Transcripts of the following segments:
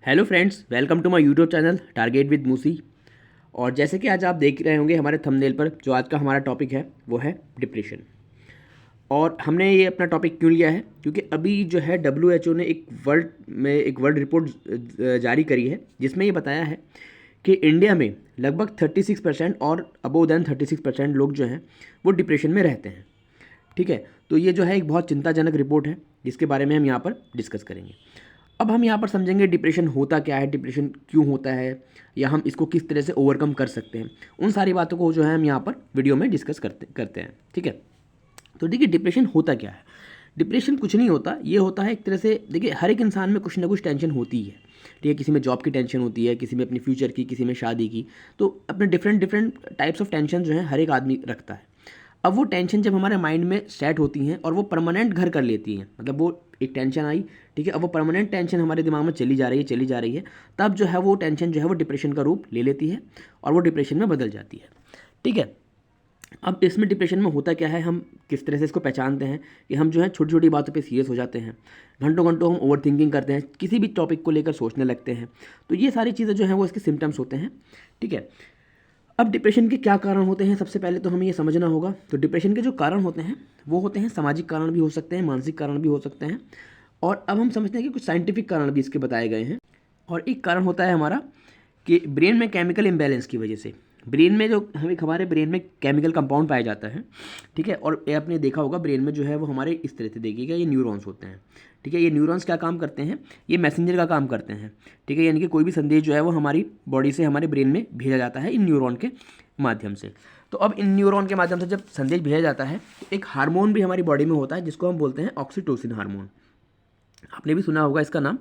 Hello friends, welcome to my YouTube channel target with मूसी। और जैसे कि आज आप देख रहे होंगे हमारे थंबनेल पर, जो आज का हमारा टॉपिक है वो है डिप्रेशन। और हमने ये अपना टॉपिक क्यों लिया है, क्योंकि अभी जो है WHO ने एक वर्ल्ड रिपोर्ट जारी करी है, जिसमें ये बताया है कि इंडिया में लगभग 36% और अबोव दैन 36% लोग जो हैं वो डिप्रेशन में रहते हैं। ठीक है, तो ये जो है एक बहुत चिंताजनक रिपोर्ट है, जिसके बारे में हम यहाँ पर डिस्कस करेंगे। अब हम यहाँ पर समझेंगे डिप्रेशन होता क्या है, डिप्रेशन क्यों होता है, या हम इसको किस तरह से ओवरकम कर सकते हैं। उन सारी बातों को जो है हम यहाँ पर वीडियो में डिस्कस करते हैं। ठीक है, तो देखिए डिप्रेशन होता क्या है। डिप्रेशन कुछ नहीं होता, ये होता है एक तरह से, देखिए हर एक इंसान में कुछ ना कुछ टेंशन होती है। ठीक है, किसी में जॉब की टेंशन होती है, किसी में अपनी फ्यूचर की, किसी में शादी की। तो अपने different different types of tension जो है हर एक आदमी रखता है। अब वो टेंशन जब हमारे माइंड में सेट होती हैं और वो परमानेंट घर कर लेती हैं, मतलब वो एक टेंशन आई, ठीक है, अब वो परमानेंट टेंशन हमारे दिमाग में चली जा रही है, तब जो है वो टेंशन जो है वो डिप्रेशन का रूप ले लेती है और वो डिप्रेशन में बदल जाती है। ठीक है, अब इसमें डिप्रेशन में होता क्या है, हम किस तरह से इसको पहचानते हैं कि हम जो है छोटी छोटी बातों पे सीरियस हो जाते हैं, घंटों घंटों हम ओवर थिंकिंग करते हैं, किसी भी टॉपिक को लेकर सोचने लगते हैं। तो ये सारी चीज़ें जो हैं वो इसके सिम्टम्स होते हैं। ठीक है, अब डिप्रेशन के क्या कारण होते हैं, सबसे पहले तो हमें ये समझना होगा। तो डिप्रेशन के जो कारण होते हैं वो होते हैं, सामाजिक कारण भी हो सकते हैं, मानसिक कारण भी हो सकते हैं, और अब हम समझते हैं कि कुछ साइंटिफिक कारण भी इसके बताए गए हैं। और एक कारण होता है हमारा कि ब्रेन में केमिकल इम्बैलेंस की वजह से, ब्रेन में जो हमारे ब्रेन में केमिकल कंपाउंड पाया जाता है। ठीक है, और ये आपने देखा होगा ब्रेन में जो है वो हमारे इस तरह से देखिएगा, ये न्यूरॉन्स होते हैं। ठीक है, ये न्यूरॉन्स क्या काम करते हैं, ये मैसेंजर का काम करते हैं। ठीक है, यानी कि कोई भी संदेश जो है वो हमारी बॉडी से हमारे ब्रेन में भेजा जाता है इन न्यूरॉन के माध्यम से। तो अब इन न्यूरॉन के माध्यम से जब संदेश भेजा जाता है, तो एक हार्मोन भी हमारी बॉडी में होता है जिसको हम बोलते हैं ऑक्सीटोसिन हार्मोन। आपने भी सुना होगा इसका नाम,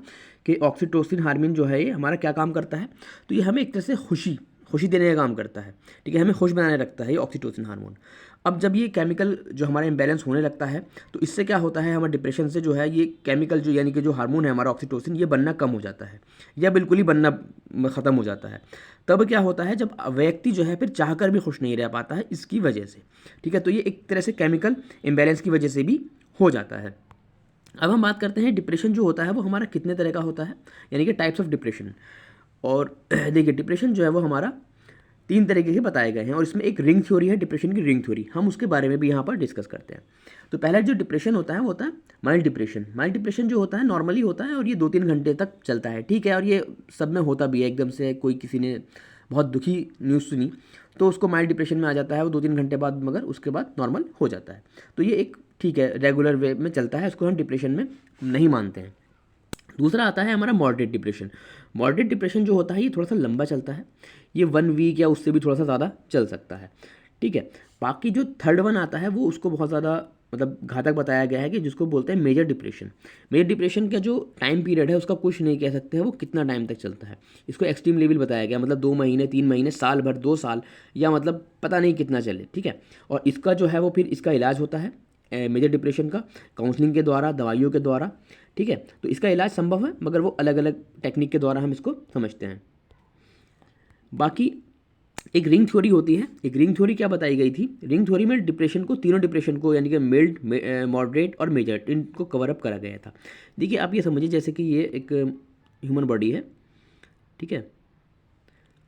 कि ऑक्सीटोसिन हार्मोन जो है ये हमारा क्या काम करता है, तो ये हमें एक तरह से खुशी खुशी देने का काम करता है। ठीक है, हमें खुश बनाने रखता है ये ऑक्सीटोसिन हार्मोन। अब जब ये केमिकल जो हमारा इम्बैलेंस होने लगता है, तो इससे क्या होता है, हमारे डिप्रेशन से जो है ये केमिकल जो यानी कि जो हार्मोन है हमारा ऑक्सीटोसिन, ये बनना कम हो जाता है या बिल्कुल ही बनना ख़त्म हो जाता है। तब क्या होता है, जब व्यक्ति जो है फिर चाहकर भी खुश नहीं रह पाता है इसकी वजह से। ठीक है, तो ये एक तरह से केमिकल इम्बैलेंस की वजह से भी हो जाता है। अब हम बात करते हैं डिप्रेशन जो होता है वो हमारा कितने तरह का होता है, यानी कि टाइप्स ऑफ डिप्रेशन। और देखिए डिप्रेशन जो है वो हमारा 3 तरीके के बताए गए हैं, और इसमें एक रिंग थ्योरी है, डिप्रेशन की रिंग थ्योरी, हम उसके बारे में भी यहाँ पर डिस्कस करते हैं। तो पहला जो डिप्रेशन होता है वो होता है माइल्ड डिप्रेशन। माइल्ड डिप्रेशन जो होता है नॉर्मली होता है और ये 2-3 घंटे तक चलता है। ठीक है, और ये सब में होता भी है, एकदम से कोई किसी ने बहुत दुखी न्यूज़ सुनी तो उसको माइल्ड डिप्रेशन में आ जाता है वो 2-3 घंटे बाद, मगर उसके बाद नॉर्मल हो जाता है। तो ये एक ठीक है रेगुलर वे में चलता है, इसको हम डिप्रेशन में नहीं मानते हैं। दूसरा आता है हमारा मॉडरेट डिप्रेशन। मॉडरेट डिप्रेशन जो होता है ये थोड़ा सा लंबा चलता है, ये 1 वीक या उससे भी थोड़ा सा ज़्यादा चल सकता है। ठीक है, बाकी जो थर्ड वन आता है वो उसको बहुत ज़्यादा मतलब घातक बताया गया है, कि जिसको बोलते हैं मेजर डिप्रेशन। मेजर डिप्रेशन का जो टाइम पीरियड है उसका कुछ नहीं कह सकते हैं वो कितना टाइम तक चलता है। इसको एक्सट्रीम लेवल बताया गया, मतलब 2 महीने, 3 महीने, साल भर, 2 साल, या मतलब पता नहीं कितना चले। ठीक है, और इसका जो है वो फिर इसका इलाज होता है मेजर डिप्रेशन का काउंसलिंग के द्वारा, दवाइयों के द्वारा। ठीक है, तो इसका इलाज संभव है, मगर वो अलग अलग टेक्निक के द्वारा हम इसको समझते हैं। बाकी एक रिंग थ्योरी होती है। एक रिंग थ्योरी क्या बताई गई थी, रिंग थ्योरी में डिप्रेशन को, तीनों डिप्रेशन को, यानी कि मिल्ड, मॉडरेट और मेजर, इनको कवर अप करा गया था। देखिए आप ये समझिए जैसे कि ये एक ह्यूमन बॉडी है। ठीक है,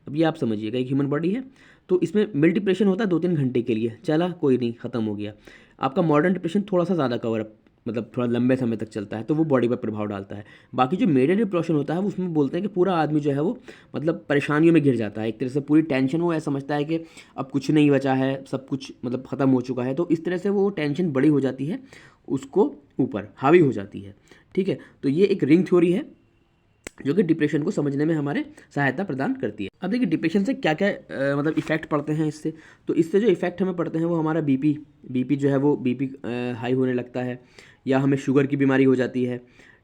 अब ये आप समझिएगा एक ह्यूमन बॉडी है, तो इसमें मिल्ड डिप्रेशन होता है 2-3 घंटे के लिए, चला कोई नहीं, ख़त्म हो गया। आपका मॉडर्न डिप्रेशन थोड़ा सा ज़्यादा कवर अप, मतलब थोड़ा लंबे समय तक चलता है, तो वो बॉडी पर प्रभाव डालता है। बाकी जो मेजर डिप्रेशन होता है वो उसमें बोलते हैं कि पूरा आदमी जो है वो मतलब परेशानियों में घिर जाता है, एक तरह से पूरी टेंशन, वो ऐसा समझता है कि अब कुछ नहीं बचा है, सब कुछ मतलब ख़त्म हो चुका है, तो इस तरह से वो टेंशन बड़ी हो जाती है, उसको ऊपर हावी हो जाती है। ठीक है, तो ये एक रिंग थ्योरी है जो कि डिप्रेशन को समझने में हमारे सहायता प्रदान करती है। अब देखिए डिप्रेशन से क्या क्या मतलब इफ़ेक्ट पड़ते हैं इससे। तो इससे जो इफ़ेक्ट हमें पड़ते हैं वो हमारा बीपी जो है वो बीपी हाई होने लगता है, या हमें शुगर की बीमारी हो जाती है।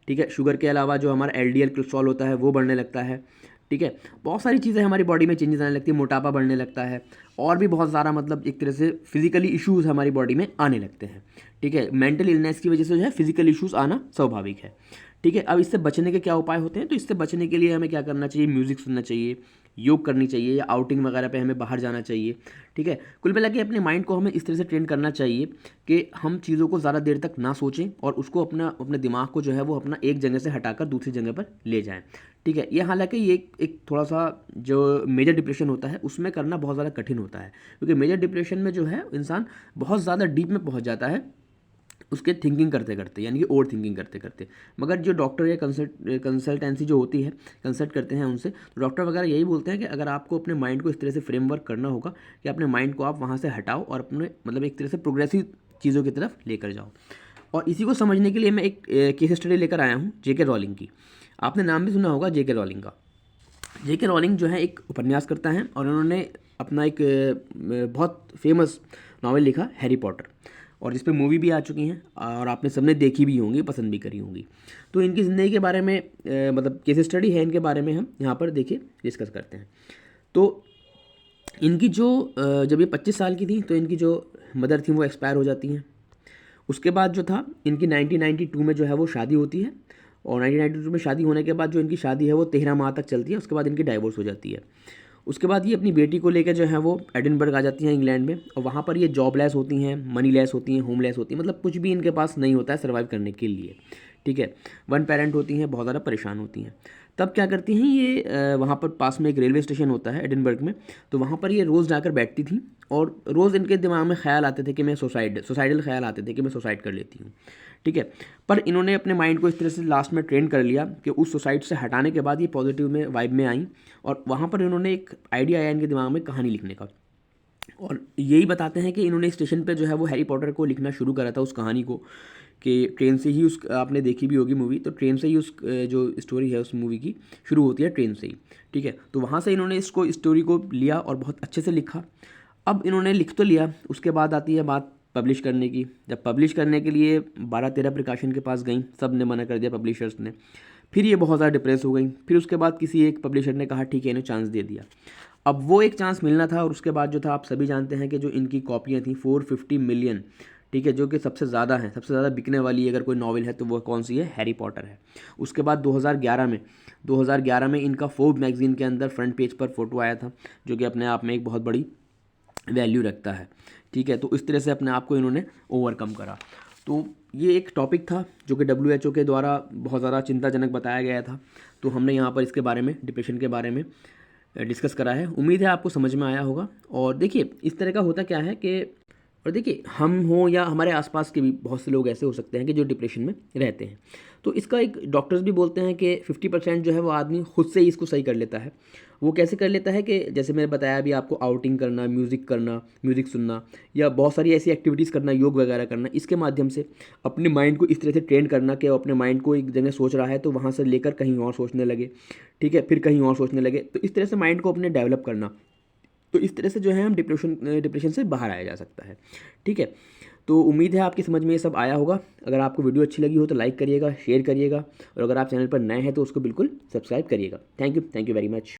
ठीक है, शुगर के अलावा जो हमारा एलडीएल कोलेस्ट्रॉल होता है वो बढ़ने लगता है। ठीक है, बहुत सारी चीज़ें हमारी बॉडी में चेंजेस आने लगती है, मोटापा बढ़ने लगता है, और भी बहुत सारा मतलब एक तरह से फिजिकली इश्यूज़ हमारी बॉडी में आने लगते हैं। ठीक है, मेंटल इलनेस की वजह से जो है फिजिकल इश्यूज़ आना स्वाभाविक है। ठीक है, अब इससे बचने के क्या उपाय होते हैं, तो इससे बचने के लिए हमें क्या करना चाहिए, म्यूज़िक सुनना चाहिए, योग करनी चाहिए, या आउटिंग वगैरह पे हमें बाहर जाना चाहिए। ठीक है, कुल मिला के अपने माइंड को हमें इस तरह से ट्रेन करना चाहिए कि हम चीज़ों को ज़्यादा देर तक ना सोचें, और उसको अपने दिमाग को जो है वो अपना एक जगह से हटाकर दूसरी जगह पर ले जाएं। ठीक है। ये हालांकि ये एक थोड़ा सा जो मेजर डिप्रेशन होता है उसमें करना बहुत ज़्यादा कठिन होता है, क्योंकि मेजर डिप्रेशन में जो है इंसान बहुत ज़्यादा डीप में पहुंच जाता है उसके थिंकिंग करते करते, यानी कि ओवर थिंकिंग करते करते। मगर जो डॉक्टर या कंसल्टेंसी जो होती है, कंसल्ट करते हैं उनसे, तो डॉक्टर वगैरह यही बोलते हैं कि अगर आपको अपने माइंड को इस तरह से फ्रेमवर्क करना होगा कि अपने माइंड को आप वहाँ से हटाओ और अपने मतलब एक तरह से प्रोग्रेसिव चीज़ों की तरफ लेकर जाओ। और इसी को समझने के लिए मैं एक केस स्टडी लेकर आया हूँ जेके रॉलिंग की। आपने नाम भी सुना होगा जेके रॉलिंग का। जेके रॉलिंग जो है एक उपन्यास करता है और उन्होंने अपना एक बहुत फेमस नावल लिखा हैरी पॉटर, और जिस पे मूवी भी आ चुकी हैं और आपने सबने देखी भी होंगी, पसंद भी करी होंगी। तो इनकी ज़िंदगी के बारे में मतलब केस स्टडी है इनके बारे में, हम यहाँ पर देखिए डिस्कस करते हैं। तो इनकी जो जब ये 25 साल की थी तो इनकी जो मदर थी वो एक्सपायर हो जाती हैं। उसके बाद जो था इनकी 1992 में जो है वो शादी होती है, और 1992 में शादी होने के बाद जो इनकी शादी है वो 13 माह तक चलती है। उसके बाद इनकी डाइवोर्स हो जाती है। उसके बाद ये अपनी बेटी को लेकर जो है वो एडिनबर्ग आ जाती हैं इंग्लैंड में, और वहाँ पर ये जॉबलेस होती हैं, मनी लेस होती हैं, होमलेस होती हैं, मतलब कुछ भी इनके पास नहीं होता है सर्वाइव करने के लिए। ठीक है, वन पेरेंट होती हैं, बहुत ज़्यादा परेशान होती हैं। तब क्या करती हैं ये, वहाँ पर पास में एक रेलवे स्टेशन होता है एडिनबर्ग में, तो वहाँ पर ये रोज़ जाकर बैठती थी, और रोज़ इनके दिमाग में ख्याल आते थे कि मैं सुसाइडल ख्याल आते थे कि मैं सुसाइड कर लेती हूँ। ठीक है, पर इन्होंने अपने माइंड को इस तरह से लास्ट में ट्रेन कर लिया कि उस सुसाइड से हटाने के बाद ये पॉजिटिव में वाइब में आई, और वहाँ पर इन्होंने एक आइडिया आया इनके दिमाग में कहानी लिखने का। और यही बताते हैं कि इन्होंने स्टेशन पे जो है वो हैरी पॉटर को लिखना शुरू करा था, उस कहानी को, कि ट्रेन से ही उस, आपने देखी भी होगी मूवी, तो ट्रेन से ही उस जो स्टोरी है उस मूवी की शुरू होती है ट्रेन से ही। ठीक है, तो वहाँ से इन्होंने इसको स्टोरी को लिया और बहुत अच्छे से लिखा। अब इन्होंने लिख तो लिया, उसके बाद आती है बात पब्लिश करने की। जब पब्लिश करने के लिए 12-13 प्रकाशन के पास गई, सब ने मना कर दिया, पब्लिशर्स ने। फिर ये बहुत ज़्यादा डिप्रेस हो गई। फिर उसके बाद किसी एक पब्लिशर ने कहा ठीक है, इन्हें चांस दे दिया। अब वो एक चांस मिलना था, और उसके बाद जो था, आप सभी जानते हैं कि जो इनकी कॉपियाँ थी 450 मिलियन, ठीक है, जो कि सबसे ज़्यादा है, सबसे ज़्यादा बिकने वाली अगर कोई नॉवल है तो वो कौन सी है, हैरी पॉटर है। उसके बाद 2011 में इनका फोर्ब्स मैगज़ीन के अंदर फ्रंट पेज पर फोटो आया था, जो कि अपने आप में एक बहुत बड़ी वैल्यू रखता है। ठीक है, तो इस तरह से अपने आप को इन्होंने ओवरकम करा। तो ये एक टॉपिक था जो कि WHO के द्वारा बहुत ज़्यादा चिंताजनक बताया गया था। तो हमने यहाँ पर इसके बारे में, डिप्रेशन के बारे में डिस्कस करा है। उम्मीद है आपको समझ में आया होगा। और देखिए इस तरह का होता क्या है कि, और देखिए हम हों या हमारे आसपास के भी बहुत से लोग ऐसे हो सकते हैं कि जो डिप्रेशन में रहते हैं। तो इसका एक डॉक्टर्स भी बोलते हैं कि 50% जो है वो आदमी खुद से ही इसको सही कर लेता है। वो कैसे कर लेता है कि जैसे मैंने बताया अभी आपको, आउटिंग करना, म्यूज़िक सुनना, या बहुत सारी ऐसी एक्टिविटीज़ करना, योग वगैरह करना, इसके माध्यम से अपने माइंड को इस तरह से ट्रेन करना कि अपने माइंड को एक जगह सोच रहा है तो वहाँ से लेकर कहीं और सोचने लगे। ठीक है, फिर कहीं और सोचने लगे, तो इस तरह से माइंड को अपने डेवलप करना। तो इस तरह से जो है हम डिप्रेशन से बाहर आया जा सकता है। ठीक है, तो उम्मीद है आपकी समझ में ये सब आया होगा। अगर आपको वीडियो अच्छी लगी हो तो लाइक करिएगा, शेयर करिएगा, और अगर आप चैनल पर नए हैं तो उसको बिल्कुल सब्सक्राइब करिएगा। Thank you very much.